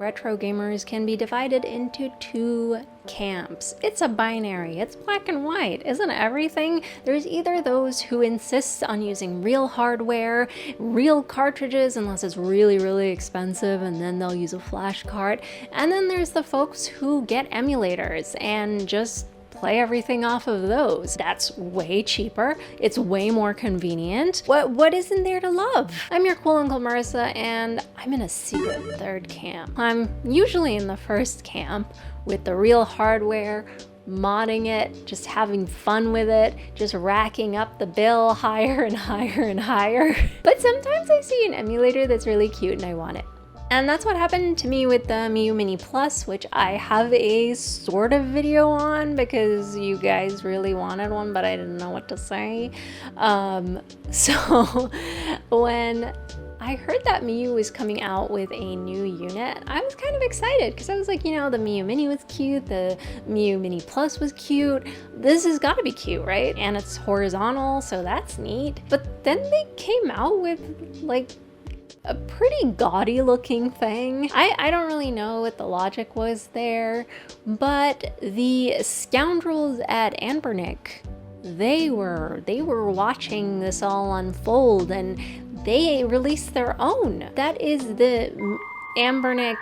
Retro gamers can be divided into two camps. It's a binary, it's black and white, isn't everything? There's either those who insist on using real hardware, real cartridges unless it's really expensive, and then they'll use a flash card, and then there's the folks who get emulators and just play everything off of those. That's way cheaper. It's way more convenient. What isn't there to love? I'm your cool Uncle Marissa, and I'm in a secret third camp. I'm usually in the first camp with the real hardware, modding it, just having fun with it, just racking up the bill higher and higher and higher. But sometimes I see an emulator that's really cute and I want it. And that's what happened to me with the Miyoo Mini Plus, which I have a sort of video on because you guys really wanted one, but I didn't know what to say. So when I heard that Miyoo was coming out with a new unit, I was kind of excited because I was like, you know, the Miyoo Mini was cute, the Miyoo Mini Plus was cute. This has got to be cute, right? And it's horizontal, so that's neat. But then they came out with like a pretty gaudy looking thing. I don't really know what the logic was there, but the scoundrels at Anbernic, they were watching this all unfold and they released their own. That is the Anbernic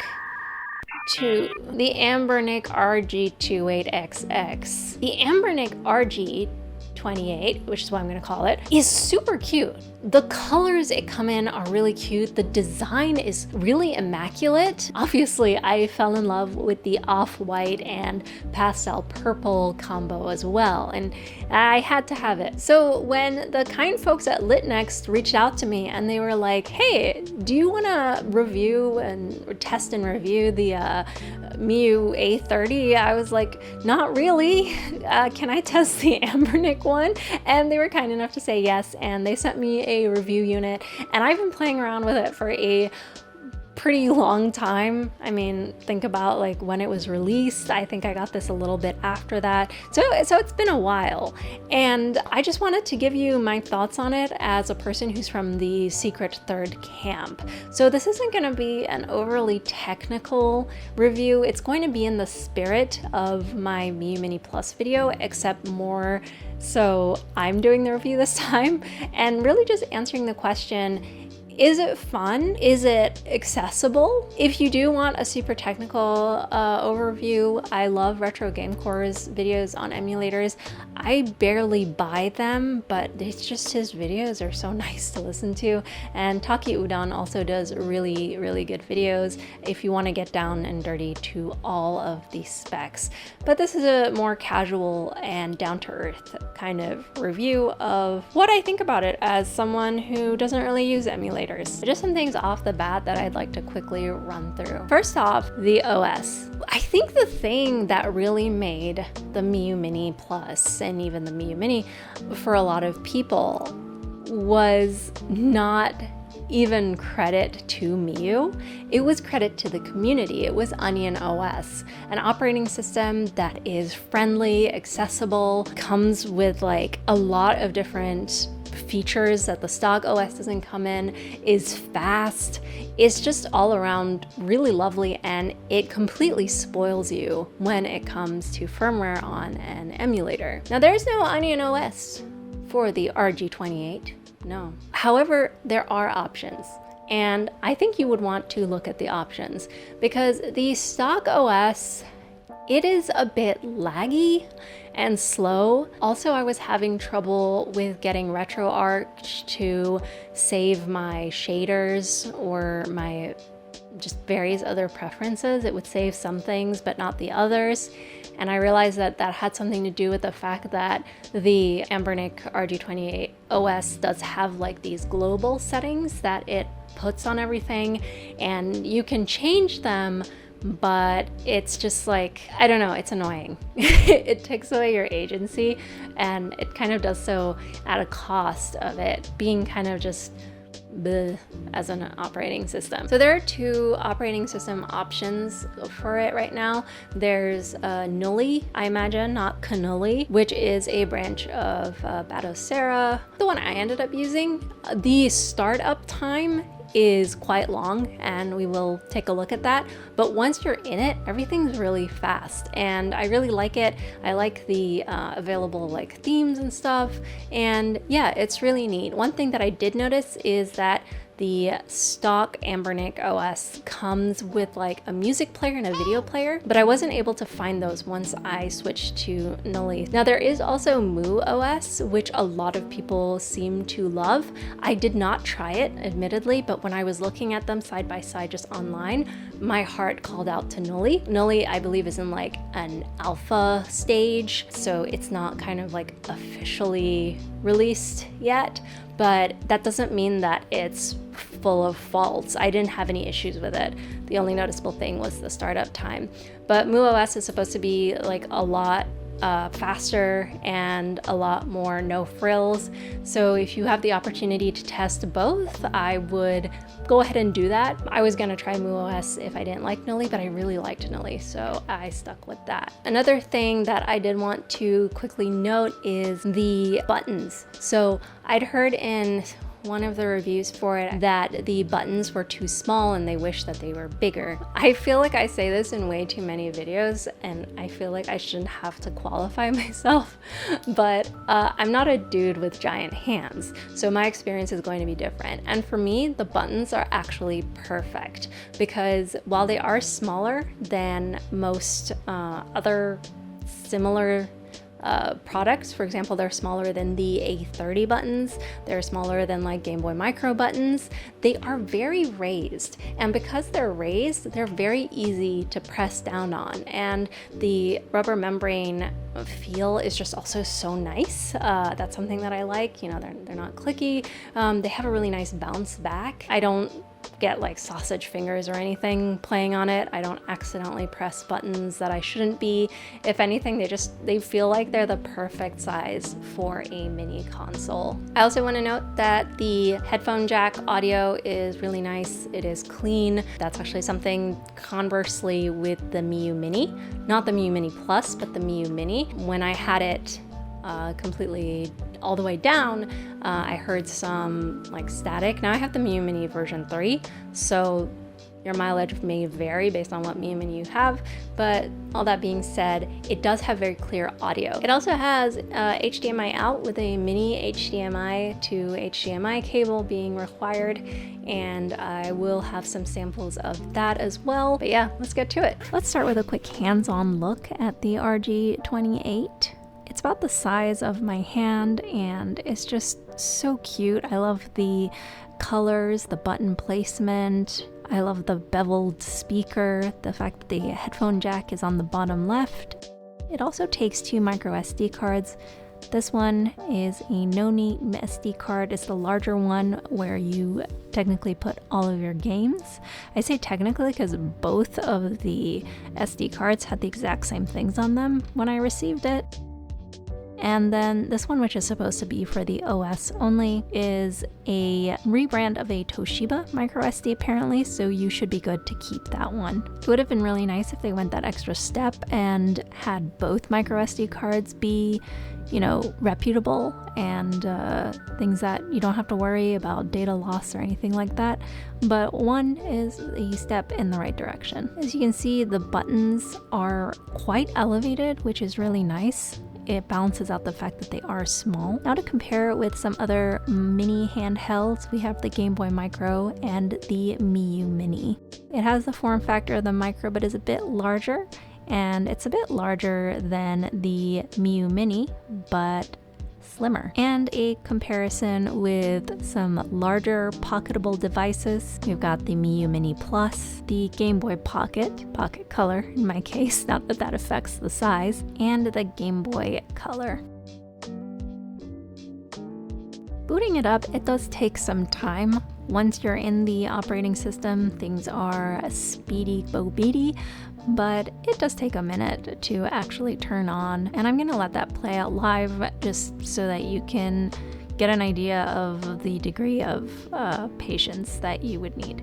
RG28xx. The Anbernic RG28, which is what I'm gonna call it, is super cute. The colors it come in are really cute. The design is really immaculate. Obviously, I fell in love with the off-white and pastel purple combo as well, and I had to have it. So when the kind folks at LITNXT reached out to me and they were like, hey, do you wanna review and test and review the Miyoo A30? I was like, not really. Can I test the Anbernic one? And they were kind enough to say yes, and they sent me a review unit, and I've been playing around with it for a pretty long time. I mean, think about like when it was released. I think I got this a little bit after that. So it's been a while, and I just wanted to give you my thoughts on it as a person who's from the secret third camp. So this isn't going to be an overly technical review. It's going to be in the spirit of my Miyoo Mini Plus video, except more so I'm doing the review this time and really just answering the question, is it fun? Is it accessible? If you do want a super technical overview, I love Retro Game Core's videos on emulators. I barely buy them, but it's just his videos are so nice to listen to. And Taki Udon also does really good videos if you want to get down and dirty to all of the specs. But this is a more casual and down-to-earth kind of review of what I think about it as someone who doesn't really use emulators. Just some things off the bat that I'd like to quickly run through. First off, the OS. I think the thing that really made the Miyoo Mini Plus and even the Miyoo Mini for a lot of people was not even credit to Miyoo. It was credit to the community. It was Onion OS, an operating system that is friendly, accessible, comes with like a lot of different features that the stock OS doesn't come in, is fast. It's just all around really lovely, and it completely spoils you when it comes to firmware on an emulator. Now there's no Onion OS for the RG28, no. However, there are options. And I think you would want to look at the options because the stock OS, it is a bit laggy and slow. Also, I was having trouble with getting RetroArch to save my shaders or my just various other preferences. It would save some things, but not the others. And I realized that that had something to do with the fact that the Anbernic RG28 OS does have like these global settings that it puts on everything, and you can change them, but it's just like, I don't know, it's annoying. It takes away your agency, and it kind of does so at a cost of it being kind of just bleh as an operating system. So there are two operating system options for it right now. There's Knulli, I imagine, not Knulli, which is a branch of Batocera. The one I ended up using, the startup time is quite long, and we will take a look at that. But once you're in it, everything's really fast, and I really like it. I like the available like themes and stuff, and yeah, it's really neat. One thing that I did notice is that the stock Anbernic OS comes with like a music player and a video player, but I wasn't able to find those once I switched to Knulli. Now there is also MuOS, which a lot of people seem to love. I did not try it, admittedly, but when I was looking at them side by side just online, my heart called out to Knulli. Knulli, I believe, is in like an alpha stage, so it's not kind of like officially released yet, but that doesn't mean that it's full of faults. I didn't have any issues with it. The only noticeable thing was the startup time. But MuOS is supposed to be like a lot faster and a lot more no frills. So if you have the opportunity to test both, I would go ahead and do that. I was gonna try MuOS if I didn't like Knulli, but I really liked Knulli, so I stuck with that. Another thing that I did want to quickly note is the buttons. So I'd heard in one of the reviews for it that the buttons were too small and they wish that they were bigger. I feel like I say this in way too many videos, and I feel like I shouldn't have to qualify myself, but I'm not a dude with giant hands, so my experience is going to be different. And for me, the buttons are actually perfect, because while they are smaller than most other similar products, for example, they're smaller than the A30 buttons, they're smaller than like Game Boy Micro buttons, they are very raised, and because they're raised, they're very easy to press down on, and the rubber membrane feel is just also so nice. That's something that I like. You know, they're not clicky. They have a really nice bounce back. I don't get like sausage fingers or anything playing on it. I don't accidentally press buttons that I shouldn't be. If anything, they feel like they're the perfect size for a mini console. I also want to note that the headphone jack audio is really nice. It is clean. That's actually something conversely with the Miyoo Mini, not the Miyoo Mini Plus, but the Miyoo Mini. When I had it completely all the way down, I heard some like static. Now I have the Miyoo Mini version 3, so your mileage may vary based on what Miyoo Mini you have, but all that being said, it does have very clear audio. It also has HDMI out with a mini HDMI to HDMI cable being required, and I will have some samples of that as well. But yeah, let's get to it. Let's start with a quick hands-on look at the RG28. It's about the size of my hand, and it's just so cute. I love the colors, the button placement. I love the beveled speaker, the fact that the headphone jack is on the bottom left. It also takes 2 micro SD cards. This one is a no-name SD card. It's the larger one where you technically put all of your games. I say technically because both of the SD cards had the exact same things on them when I received it. And then this one, which is supposed to be for the OS only, is a rebrand of a Toshiba microSD apparently, so you should be good to keep that one. It would have been really nice if they went that extra step and had both microSD cards be, you know, reputable and things that you don't have to worry about data loss or anything like that. But one is a step in the right direction. As you can see, the buttons are quite elevated, which is really nice. It balances out the fact that they are small. Now to compare it with some other mini handhelds, we have the Game Boy Micro and the Miyoo Mini. It has the form factor of the Micro, but is a bit larger, and it's a bit larger than the Miyoo Mini, but slimmer. And a comparison with some larger pocketable devices. We've got the Miyoo Mini Plus, the Game Boy Pocket Color in my case, not that that affects the size, and the Game Boy Color. Booting it up, it does take some time. Once you're in the operating system, things are speedy bo-beady, but it does take a minute to actually turn on, and I'm gonna let that play out live just so that you can get an idea of the degree of patience that you would need.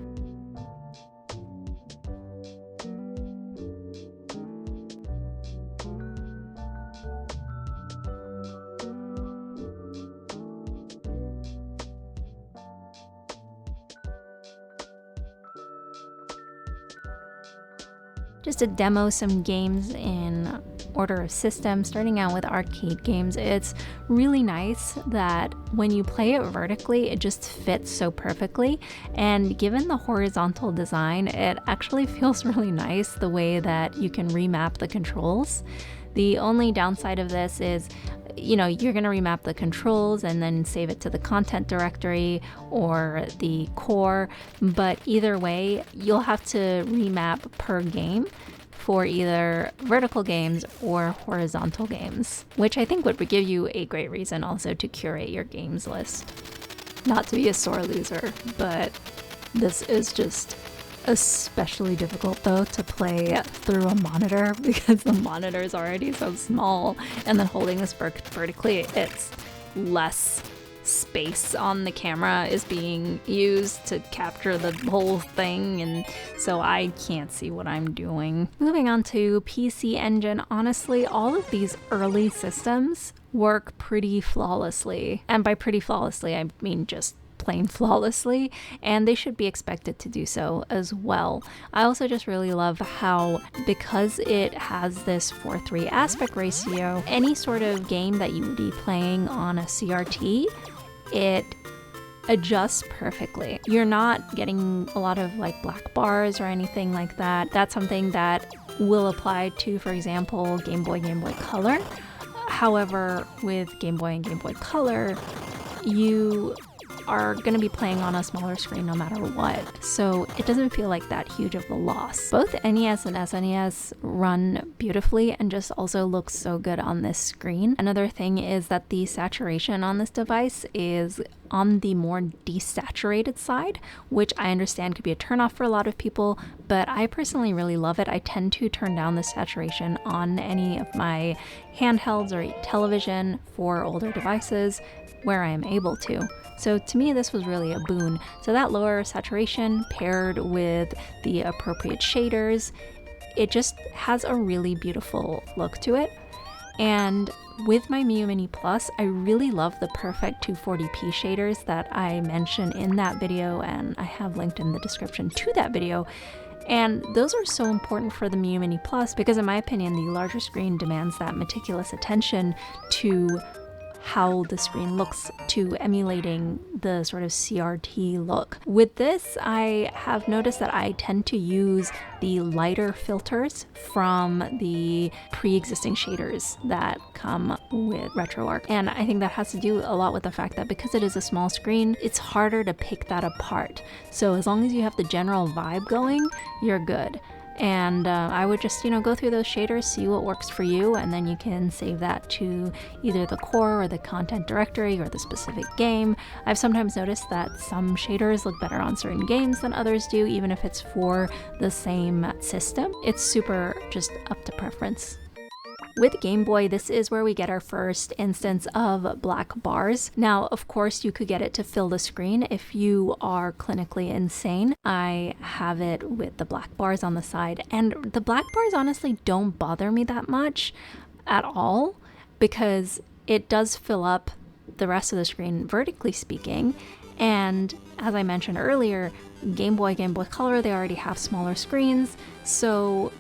Just to demo some games in order of system, starting out with arcade games, it's really nice that when you play it vertically, it just fits so perfectly. And given the horizontal design, it actually feels really nice the way that you can remap the controls. The only downside of this is, you know, you're going to remap the controls and then save it to the content directory or the core, but either way, you'll have to remap per game for either vertical games or horizontal games, which I think would give you a great reason also to curate your games list. Not to be a sore loser, but this is just especially difficult though to play through a monitor because the monitor is already so small, and then holding this vertically, it's less space on the camera is being used to capture the whole thing, and so I can't see what I'm doing. Moving on to PC Engine, honestly, all of these early systems work pretty flawlessly. And by pretty flawlessly, I mean just plain flawlessly, and they should be expected to do so as well. I also just really love how, because it has this 4:3 aspect ratio, any sort of game that you would be playing on a CRT, it adjusts perfectly. You're not getting a lot of like black bars or anything like that. That's something that will apply to, for example, Game Boy Color. However, with Game Boy and Game Boy Color, you are going to be playing on a smaller screen no matter what, so it doesn't feel like that huge of a loss. Both NES and SNES run beautifully and just also look so good on this screen. Another thing is that the saturation on this device is on the more desaturated side, which I understand could be a turnoff for a lot of people, but I personally really love it. I tend to turn down the saturation on any of my handhelds or television for older devices where I am able to. So to me, this was really a boon. So that lower saturation paired with the appropriate shaders, it just has a really beautiful look to it. And with my Miyoo Mini Plus, I really love the perfect 240p shaders that I mentioned in that video, and I have linked in the description to that video. And those are so important for the Miyoo Mini Plus because, in my opinion, the larger screen demands that meticulous attention to how the screen looks, to emulating the sort of CRT look. With this, I have noticed that I tend to use the lighter filters from the pre-existing shaders that come with RetroArch. And I think that has to do a lot with the fact that because it is a small screen, it's harder to pick that apart. So as long as you have the general vibe going, you're good. And I would just, go through those shaders, see what works for you, and then you can save that to either the core or the content directory or the specific game. I've sometimes noticed that some shaders look better on certain games than others do, even if it's for the same system. It's super just up to preference. With Game Boy, this is where we get our first instance of black bars. Now, of course, you could get it to fill the screen if you are clinically insane. I have it with the black bars on the side, and the black bars honestly don't bother me that much at all because it does fill up the rest of the screen, vertically speaking. And as I mentioned earlier, Game Boy Color, they already have smaller screens, so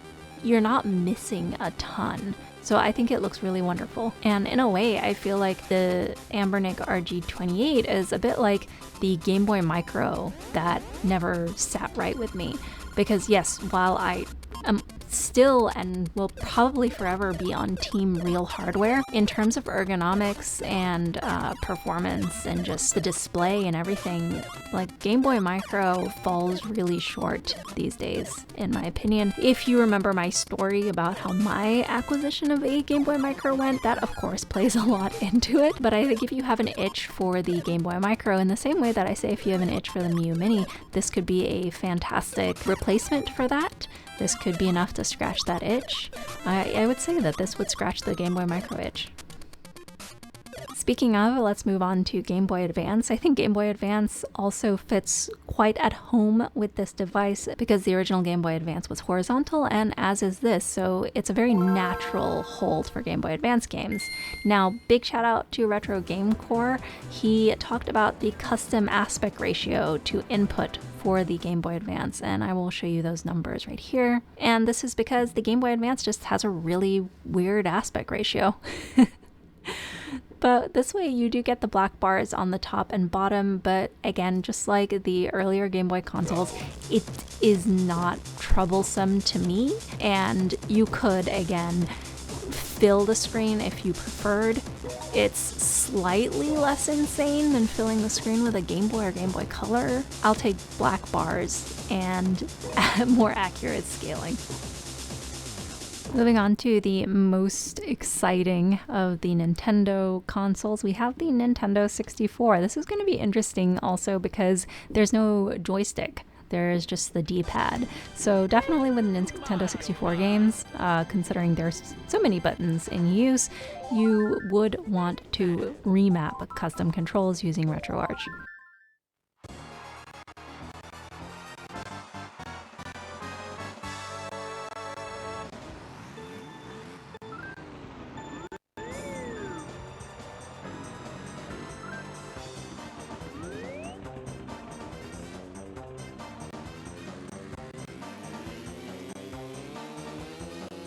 you're not missing a ton. So I think it looks really wonderful. And in a way, I feel like the Anbernic RG28 is a bit like the Game Boy Micro that never sat right with me. Because yes, while I am still and will probably forever be on team real hardware, in terms of ergonomics and performance and just the display and everything, like Game Boy Micro falls really short these days, in my opinion. If you remember my story about how my acquisition of a Game Boy Micro went, that of course plays a lot into it. But I think if you have an itch for the Game Boy Micro, in the same way that I say if you have an itch for the Miyoo Mini, this could be a fantastic replacement for that. This could be enough to scratch that itch. I would say that this would scratch the Game Boy Micro itch. Speaking of, let's move on to Game Boy Advance. I think Game Boy Advance also fits quite at home with this device because the original Game Boy Advance was horizontal, and as is this, so it's a very natural hold for Game Boy Advance games. Now, big shout out to Retro Game Core. He talked about the custom aspect ratio to input for the Game Boy Advance, and I will show you those numbers right here. And this is because the Game Boy Advance just has a really weird aspect ratio. But this way you do get the black bars on the top and bottom, but again, just like the earlier Game Boy consoles, it is not troublesome to me, and you could, again, fill the screen if you preferred. It's slightly less insane than filling the screen with a Game Boy or Game Boy Color. I'll take black bars and more accurate scaling. Moving on to the most exciting of the Nintendo consoles, we have the Nintendo 64. This is going to be interesting also because there's no joystick. There's just the D-pad. So definitely with Nintendo 64 games, considering there's so many buttons in use, you would want to remap custom controls using RetroArch.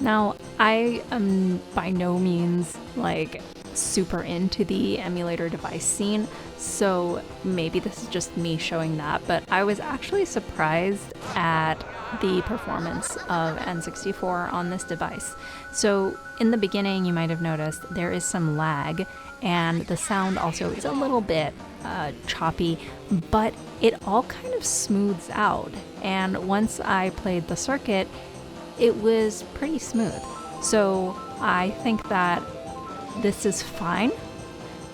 Now, I am by no means like super into the emulator device scene, so maybe this is just me showing that, but I was actually surprised at the performance of N64 on this device. So in the beginning, you might have noticed there is some lag, and the sound also is a little bit choppy, but it all kind of smooths out, and once I played the circuit, it was pretty smooth. So I think that this is fine,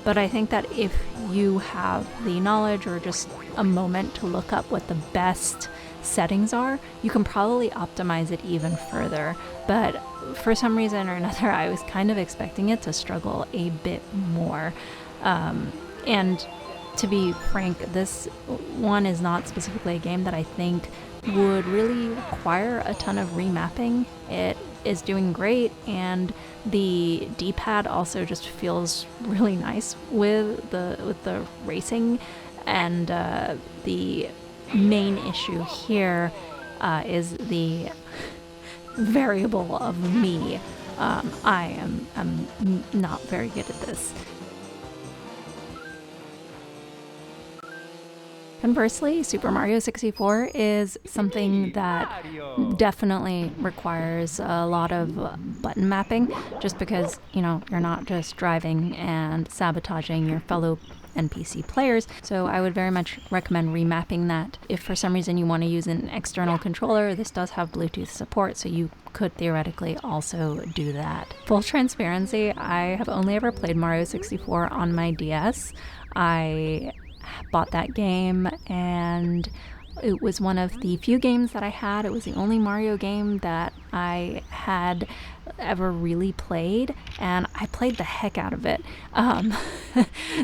but I think that if you have the knowledge or just a moment to look up what the best settings are, you can probably optimize it even further. But for some reason or another, I was kind of expecting it to struggle a bit more. And to be frank, this one is not specifically a game that I think would really require a ton of remapping. It is doing great, and the D-pad also just feels really nice with the racing. And the main issue here is the variable of me. I am not very good at this. Conversely, Super Mario 64 is something that definitely requires a lot of button mapping, just because, you know, you're not just driving and sabotaging your fellow NPC players. So I would very much recommend remapping that. If for some reason you want to use an external controller, this does have Bluetooth support, so you could theoretically also do that. Full transparency, I have only ever played Mario 64 on my DS. I bought that game, and it was one of the few games that I had. It was the only Mario game that I had ever really played, and I played the heck out of it.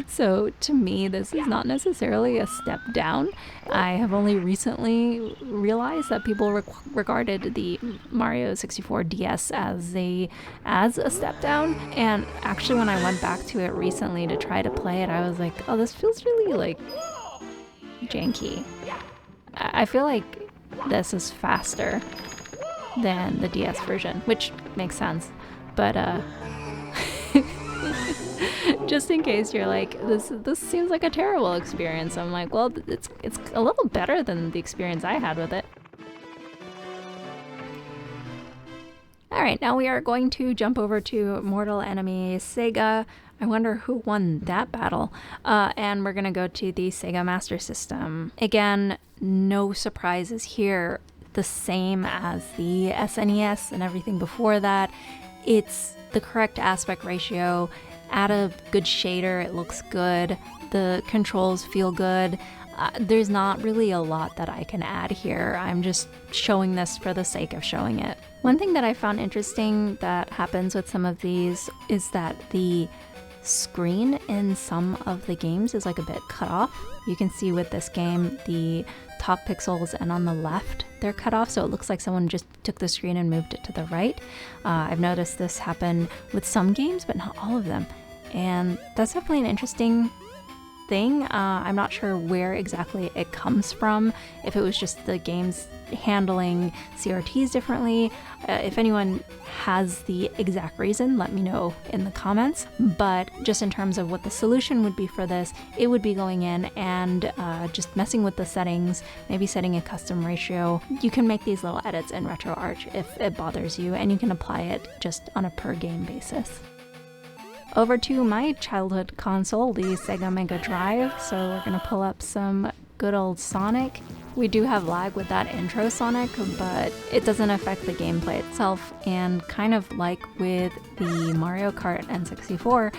So to me, this is not necessarily a step down. I have only recently realized that people regarded the Mario 64 DS as a step down, and actually when I went back to it recently to try to play it, I was like, oh, this feels really like janky. I feel like this is faster than the DS version, which makes sense, but just in case you're like, this seems like a terrible experience, I'm like, well, it's a little better than the experience I had with it. Alright, now we are going to jump over to Mortal Enemy Sega. I wonder who won that battle. And we're gonna go to the Sega Master System. Again, no surprises here. The same as the SNES and everything before that. It's the correct aspect ratio. Add a good shader, it looks good. The controls feel good. There's not really a lot that I can add here. I'm just showing this for the sake of showing it. One thing that I found interesting that happens with some of these is that the screen in some of the games is like a bit cut off. You can see with this game, the top pixels and on the left, they're cut off, so it looks like someone just took the screen and moved it to the right. I've noticed this happen with some games, but not all of them. And that's definitely an interesting thing. I'm not sure where exactly it comes from, if it was just the games handling CRTs differently. If anyone has the exact reason, let me know in the comments. But just in terms of what the solution would be for this, it would be going in and just messing with the settings, maybe setting a custom ratio. You can make these little edits in RetroArch if it bothers you, and you can apply it just on a per game basis. Over to my childhood console, the Sega Mega Drive. So we're gonna pull up some good old Sonic. We do have lag with that intro Sonic, but it doesn't affect the gameplay itself. And kind of like with the Mario Kart N64,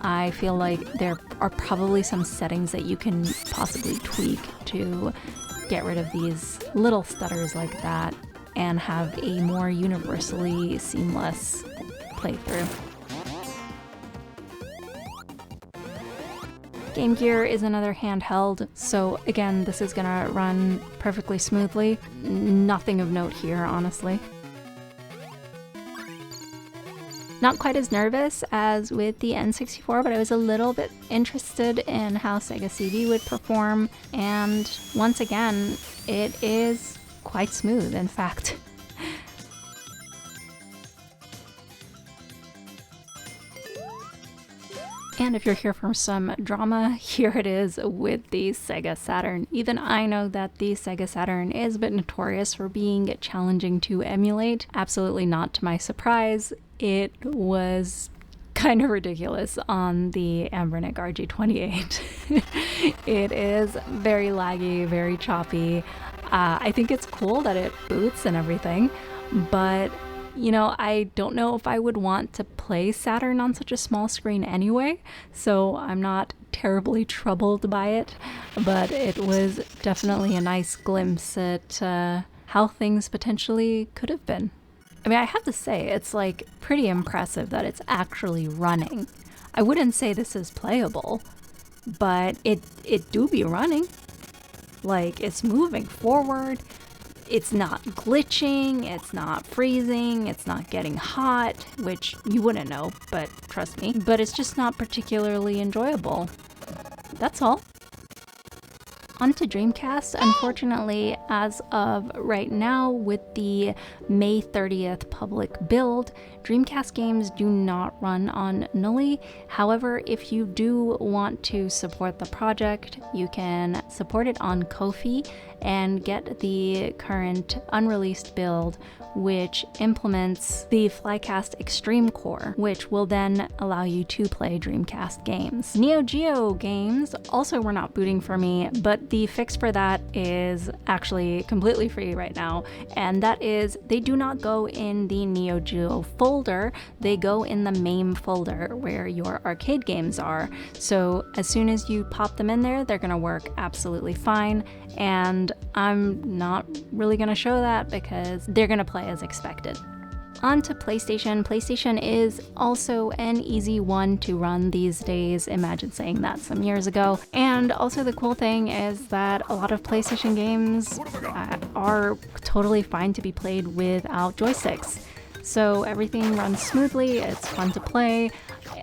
I feel like there are probably some settings that you can possibly tweak to get rid of these little stutters like that and have a more universally seamless playthrough. Game Gear is another handheld, so again, this is gonna run perfectly smoothly. Nothing of note here, honestly. Not quite as nervous as with the N64, but I was a little bit interested in how Sega CD would perform, and once again, it is quite smooth, in fact. And if you're here for some drama, here it is with the Sega Saturn. Even I know that the Sega Saturn is a bit notorious for being challenging to emulate. Absolutely not to my surprise. It was kind of ridiculous on the Anbernic RG28. It is very laggy, very choppy. I think it's cool that it boots and everything, but you know, I don't know if I would want to play Saturn on such a small screen anyway, so I'm not terribly troubled by it, but it was definitely a nice glimpse at how things potentially could have been. I mean, I have to say, it's like pretty impressive that it's actually running. I wouldn't say this is playable, but it do be running. Like, it's moving forward. It's not glitching, it's not freezing, it's not getting hot, which you wouldn't know, but trust me. But it's just not particularly enjoyable. That's all. On to Dreamcast. Unfortunately, as of right now, with the May 30th public build, Dreamcast games do not run on Knulli. However, if you do want to support the project, you can support it on Ko-fi and get the current unreleased build, which implements the Flycast Extreme Core, which will then allow you to play Dreamcast games. Neo Geo games also were not booting for me, but the fix for that is actually completely free right now, and that is they do not go in the Neo Geo folder, they go in the MAME folder where your arcade games are. So as soon as you pop them in there, they're gonna work absolutely fine, and I'm not really gonna show that because they're gonna play as expected. On to PlayStation. PlayStation is also an easy one to run these days. Imagine saying that some years ago. And also the cool thing is that a lot of PlayStation games are totally fine to be played without joysticks. So everything runs smoothly, it's fun to play.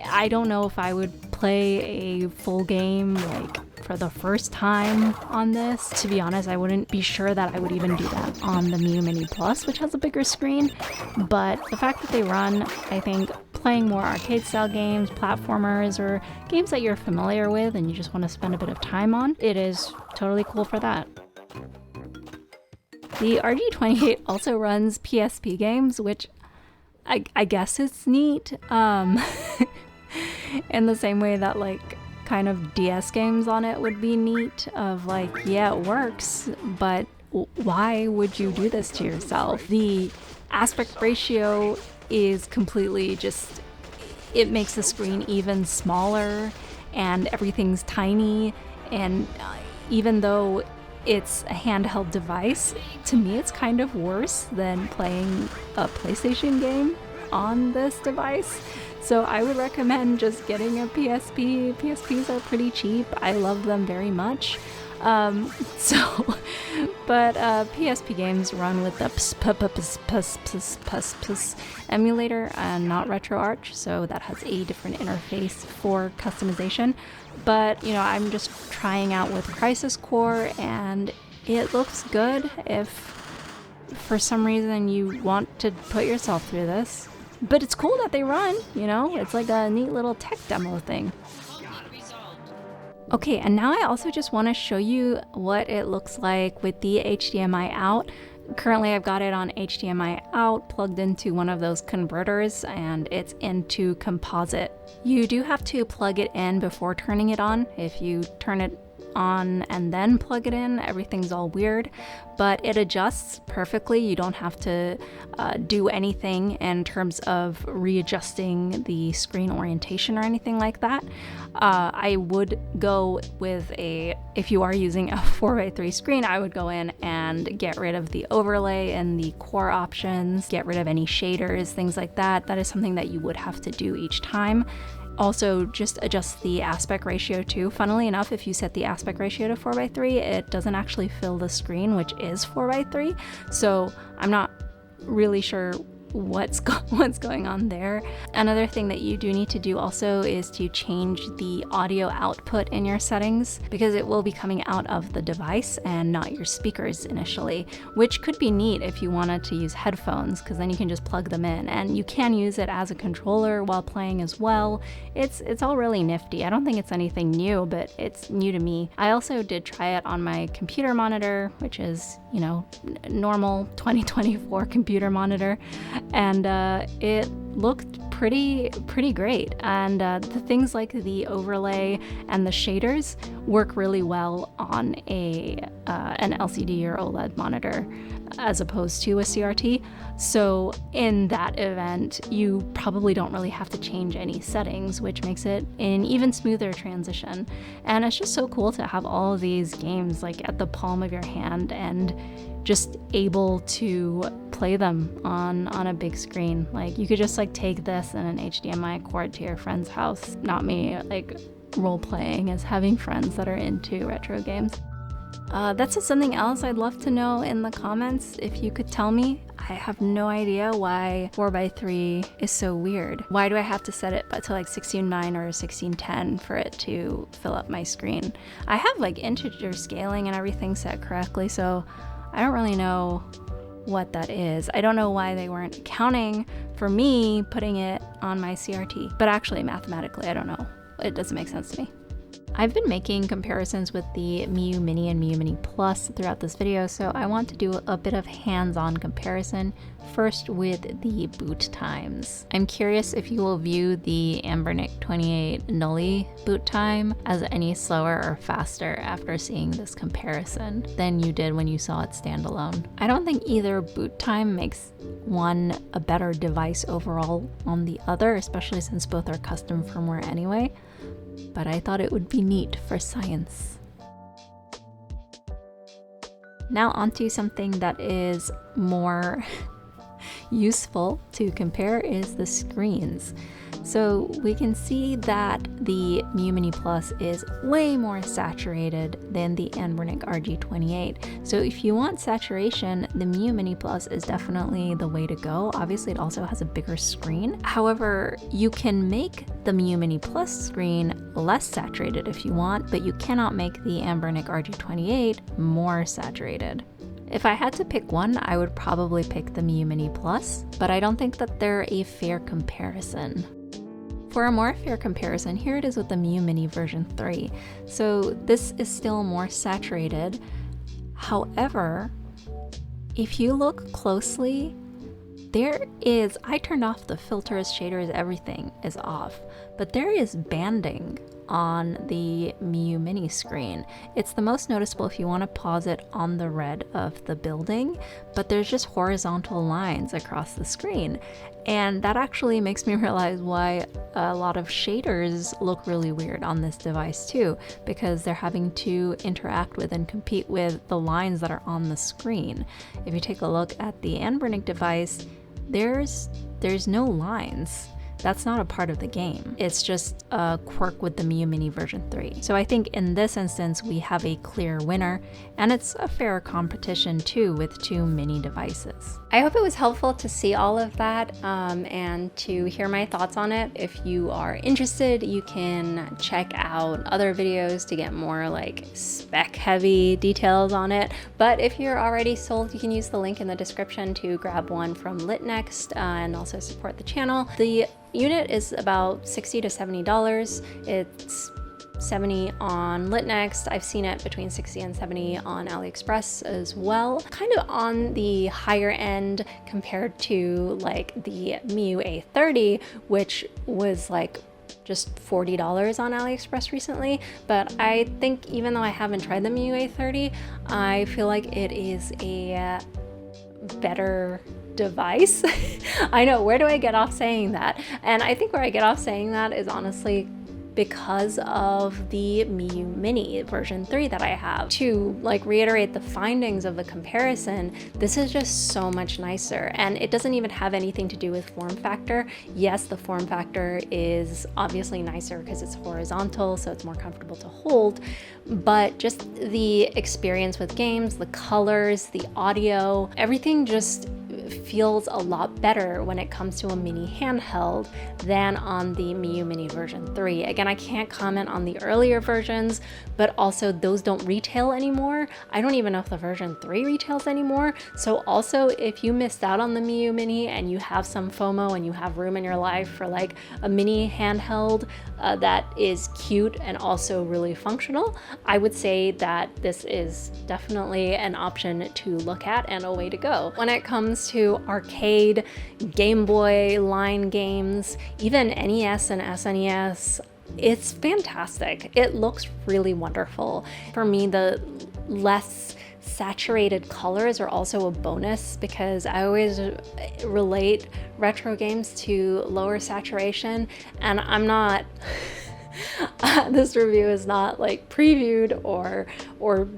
I don't know if I would play a full game like for the first time on this. To be honest, I wouldn't be sure that I would even do that on the Miyoo Mini Plus, which has a bigger screen. But the fact that they run, I think playing more arcade style games, platformers, or games that you're familiar with and you just want to spend a bit of time on, it is totally cool for that. The RG28 also runs PSP games, which I guess it's neat. In the same way that like kind of DS games on it would be neat, of like, yeah, it works, but why would you do this to yourself? The aspect ratio is completely just, it makes the screen even smaller and everything's tiny, and even though it's a handheld device, to me it's kind of worse than playing a PlayStation game. on this device. So I would recommend just getting a PSP. PSPs are pretty cheap. I love them very much. But PSP games run with the emulator and not RetroArch, so that has a different interface for customization. But you know, I'm just trying out with Crisis Core, and it looks good if for some reason you want to put yourself through this. But it's cool that they run, you know? It's like a neat little tech demo thing. Okay, and now I also just want to show you what it looks like with the HDMI Out. Currently I've got it on HDMI Out plugged into one of those converters, and it's into composite. You do have to plug it in before turning it on. If you turn it on and then plug it in, everything's all weird, but it adjusts perfectly. You don't have to do anything in terms of readjusting the screen orientation or anything like that. I would go with if you are using a 4x3 screen, I would go in and get rid of the overlay and the core options, get rid of any shaders, things like that. That is something that you would have to do each time. Also, just adjust the aspect ratio too. Funnily enough, if you set the aspect ratio to 4x3, it doesn't actually fill the screen, which is 4x3. So I'm not really sure what's going on there. Another thing that you do need to do also is to change the audio output in your settings, because it will be coming out of the device and not your speakers initially, which could be neat if you wanted to use headphones, because then you can just plug them in, and you can use it as a controller while playing as well. It's all really nifty. I don't think it's anything new, but it's new to me. I also did try it on my computer monitor, which is, you know, normal 2024 computer monitor, and it looked pretty great. And the things like the overlay and the shaders work really well on an LCD or OLED monitor as opposed to a CRT. So in that event, you probably don't really have to change any settings, which makes it an even smoother transition. And it's just so cool to have all of these games like at the palm of your hand and just able to play them on a big screen. Like, you could just like take this and an HDMI cord to your friend's house. Not me like role playing as having friends that are into retro games. That's just something else I'd love to know in the comments if you could tell me. I have no idea why 4x3 is so weird. Why do I have to set it to like 16:9 or 16:10 for it to fill up my screen? I have like integer scaling and everything set correctly, so I don't really know what that is. I don't know why they weren't accounting for me putting it on my CRT, but actually mathematically, I don't know. It doesn't make sense to me. I've been making comparisons with the Miyoo Mini and Miyoo Mini Plus throughout this video, so I want to do a bit of hands-on comparison, first with the boot times. I'm curious if you will view the Anbernic 28 Knulli boot time as any slower or faster after seeing this comparison than you did when you saw it standalone. I don't think either boot time makes one a better device overall on the other, especially since both are custom firmware anyway. But I thought it would be neat for science. Now onto something that is more useful to compare is the screens. So we can see that the Miyoo Mini Plus is way more saturated than the Anbernic RG28. So if you want saturation, the Miyoo Mini Plus is definitely the way to go. Obviously, it also has a bigger screen. However, you can make the Miyoo Mini Plus screen less saturated if you want, but you cannot make the Anbernic RG28 more saturated. If I had to pick one, I would probably pick the Miyoo Mini Plus, but I don't think that they're a fair comparison. For a more fair comparison, here it is with the Miyoo Mini version 3. So this is still more saturated. However, if you look closely, I turned off the filters, shaders, everything is off, but there is banding on the Miyoo Mini screen. It's the most noticeable if you want to pause it on the red of the building, but there's just horizontal lines across the screen. And that actually makes me realize why a lot of shaders look really weird on this device too, because they're having to interact with and compete with the lines that are on the screen. If you take a look at the Anbernic device, there's there's no lines. That's not a part of the game. It's just a quirk with the Miyoo Mini version 3. So I think in this instance, we have a clear winner, and it's a fair competition too with two mini devices. I hope it was helpful to see all of that and to hear my thoughts on it. If you are interested, you can check out other videos to get more like spec heavy details on it. But if you're already sold, you can use the link in the description to grab one from LITNXT and also support the channel. The unit is about $60 to $70. It's $70 on LITNXT. I've seen it between $60 and $70 on AliExpress as well. Kind of on the higher end compared to like the Miyoo A30, which was like just $40 on AliExpress recently. But I think even though I haven't tried the Miyoo A30, I feel like it is a better device. I know, where do I get off saying that? And I think where I get off saying that is honestly because of the Miyoo Mini version 3 that I have. To like reiterate the findings of the comparison, this is just so much nicer, and it doesn't even have anything to do with form factor. Yes, the form factor is obviously nicer because it's horizontal, so it's more comfortable to hold, but just the experience with games, the colors, the audio, everything just feels a lot better when it comes to a mini handheld than on the Miyoo Mini version 3. Again, I can't comment on the earlier versions, but also those don't retail anymore. I don't even know if the version 3 retails anymore. So also, if you missed out on the Miyoo Mini and you have some FOMO and you have room in your life for like a mini handheld that is cute and also really functional, I would say that this is definitely an option to look at and a way to go. When it comes to arcade, Game Boy line games, even NES and SNES, it's fantastic. It looks really wonderful. For me, the less saturated colors are also a bonus because I always relate retro games to lower saturation, and I'm not this review is not like previewed or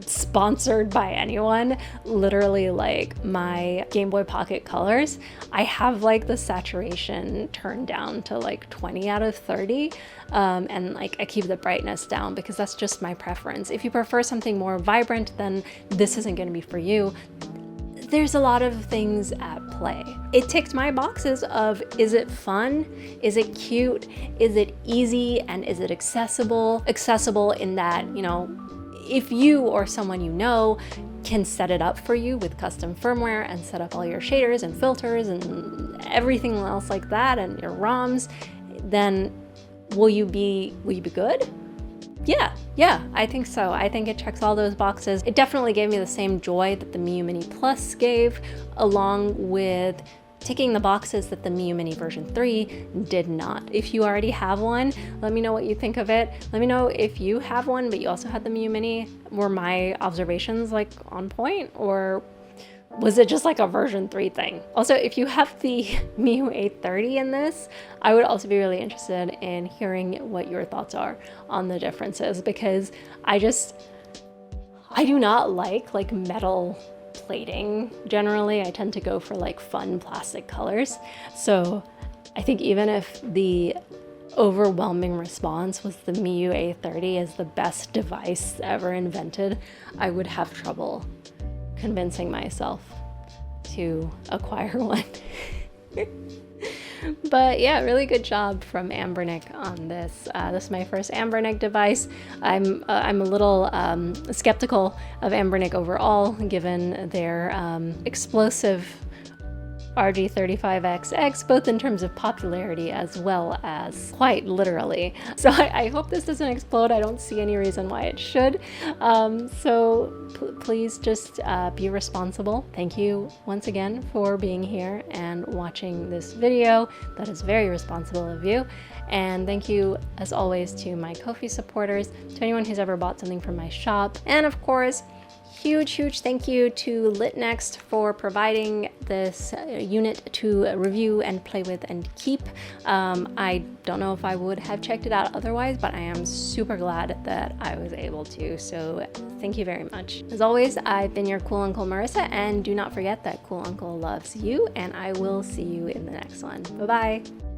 sponsored by anyone. Literally, like my Game Boy Pocket colors, I have like the saturation turned down to like 20 out of 30, and like I keep the brightness down because that's just my preference. If you prefer something more vibrant, then this isn't going to be for you. There's a lot of things at play. It ticked my boxes of, is it fun? Is it cute? Is it easy? And is it accessible? Accessible in that, you know, if you or someone you know can set it up for you with custom firmware and set up all your shaders and filters and everything else like that and your ROMs, then will you be good? Yeah, I think so. I think it checks all those boxes. It definitely gave me the same joy that the Miyoo Mini Plus gave, along with ticking the boxes that the Miyoo Mini version 3 did not. If you already have one, let me know what you think of it. Let me know if you have one, but you also had the Miyoo Mini. Were my observations like on point, or was it just like a version 3 thing? Also, if you have the Miyoo A30 in this, I would also be really interested in hearing what your thoughts are on the differences, because I do not like metal plating generally. I tend to go for like fun plastic colors. So I think even if the overwhelming response was the Miyoo A30 is the best device ever invented, I would have trouble convincing myself to acquire one. But yeah, really good job from Anbernic on this. This is my first Anbernic device. I'm a little skeptical of Anbernic overall, given their explosive RG28xx, both in terms of popularity as well as quite literally. So I hope this doesn't explode. I don't see any reason why it should. Please just be responsible. Thank you once again for being here and watching this video. That is very responsible of you. And thank you, as always, to my Ko-fi supporters, to anyone who's ever bought something from my shop, and of course, huge thank you to LITNXT for providing this unit to review and play with and keep. I don't know if I would have checked it out otherwise, but I am super glad that I was able to, so thank you very much. As always, I've been your cool uncle Marissa, and do not forget that cool uncle loves you, and I will see you in the next one. Bye bye.